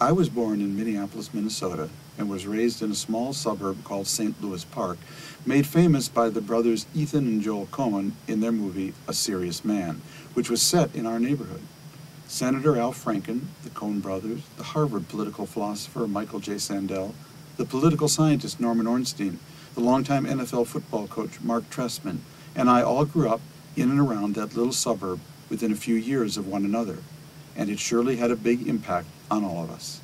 I was born in Minneapolis, Minnesota, and was raised in a small suburb called St. Louis Park, made famous by the brothers Ethan and Joel Coen in their movie A Serious Man, which was set in our neighborhood. Senator Al Franken, the Coen brothers, the Harvard political philosopher Michael J. Sandel, the political scientist Norman Ornstein, the longtime NFL football coach Mark Trestman, and I all grew up in and around that little suburb within a few years of one another, and it surely had a big impact on all of us.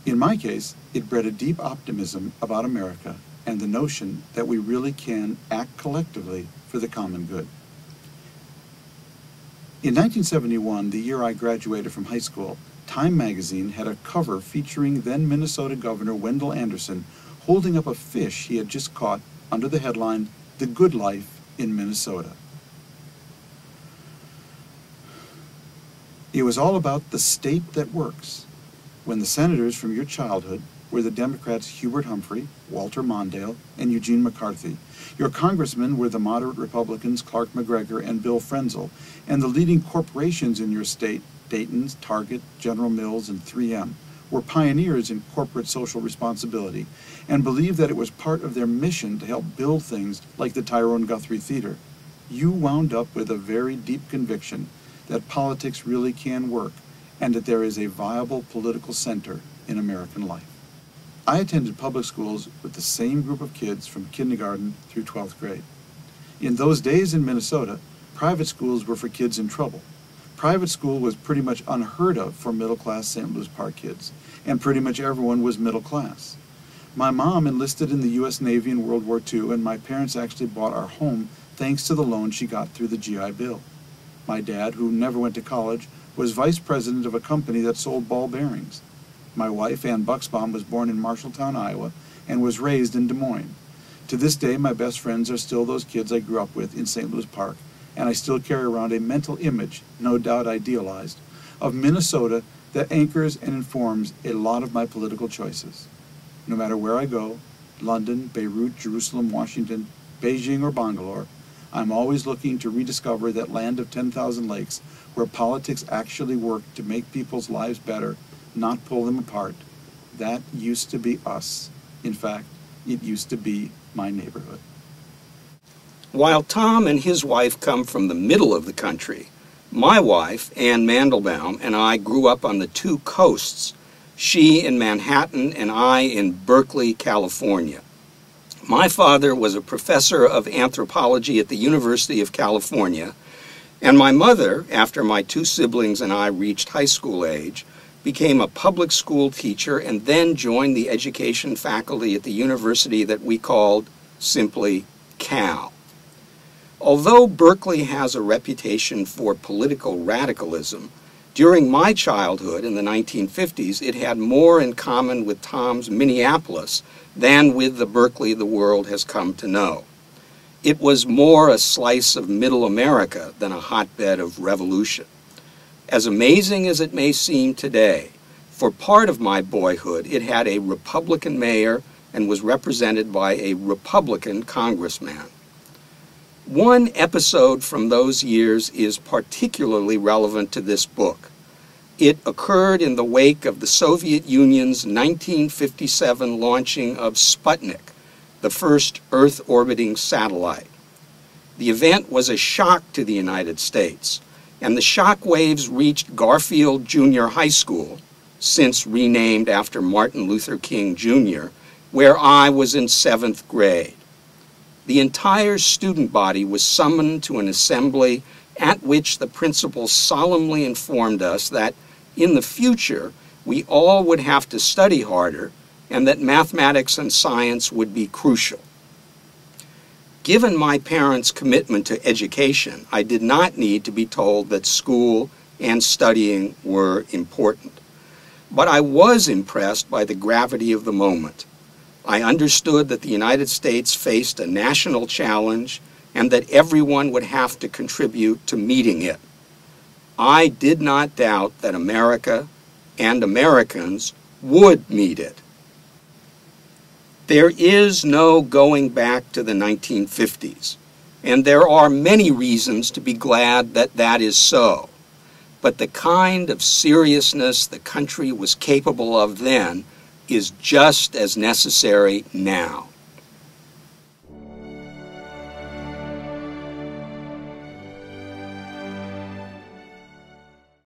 In my case, it bred a deep optimism about America and the notion that we really can act collectively for the common good. In 1971, the year I graduated from high school, Time magazine had a cover featuring then Minnesota Governor Wendell Anderson holding up a fish he had just caught under the headline, "The Good Life in Minnesota." It was all about the state that works, when the senators from your childhood were the Democrats Hubert Humphrey, Walter Mondale, and Eugene McCarthy. Your congressmen were the moderate Republicans Clark McGregor and Bill Frenzel, and the leading corporations in your state, Dayton's, Target, General Mills, and 3M, were pioneers in corporate social responsibility and believed that it was part of their mission to help build things like the Tyrone Guthrie Theater. You wound up with a very deep conviction that politics really can work and that there is a viable political center in American life. I attended public schools with the same group of kids from kindergarten through 12th grade. In those days in Minnesota, private schools were for kids in trouble. Private school was pretty much unheard of for middle-class St. Louis Park kids, and pretty much everyone was middle class. My mom enlisted in the U.S. Navy in World War II, and my parents actually bought our home thanks to the loan she got through the GI Bill. My dad, who never went to college, was vice president of a company that sold ball bearings. My wife, Ann Bucksbaum, was born in Marshalltown, Iowa, and was raised in Des Moines. To this day, my best friends are still those kids I grew up with in St. Louis Park, and I still carry around a mental image, no doubt idealized, of Minnesota that anchors and informs a lot of my political choices. No matter where I go, London, Beirut, Jerusalem, Washington, Beijing, or Bangalore, I'm always looking to rediscover that land of 10,000 lakes where politics actually work to make people's lives better, not pull them apart. That used to be us. In fact, it used to be my neighborhood. While Tom and his wife come from the middle of the country, my wife, Ann Mandelbaum, and I grew up on the two coasts, she in Manhattan and I in Berkeley, California. My father was a professor of anthropology at the University of California, and my mother, after my two siblings and I reached high school age, became a public school teacher and then joined the education faculty at the university that we called simply Cal. Although Berkeley has a reputation for political radicalism, during my childhood in the 1950s, it had more in common with Tom's Minneapolis than with the Berkeley the world has come to know. It was more a slice of middle America than a hotbed of revolution. As amazing as it may seem today, for part of my boyhood, it had a Republican mayor and was represented by a Republican congressman. One episode from those years is particularly relevant to this book. It occurred in the wake of the Soviet Union's 1957 launching of Sputnik, the first Earth-orbiting satellite. The event was a shock to the United States, and the shock waves reached Garfield Junior High School, since renamed after Martin Luther King Jr., where I was in 7th grade. The entire student body was summoned to an assembly at which the principal solemnly informed us that in the future we all would have to study harder and that mathematics and science would be crucial. Given my parents' commitment to education, I did not need to be told that school and studying were important. But I was impressed by the gravity of the moment. I understood that the United States faced a national challenge and that everyone would have to contribute to meeting it. I did not doubt that America and Americans would meet it. There is no going back to the 1950s, and there are many reasons to be glad that that is so. but the kind of seriousness the country was capable of then is just as necessary now.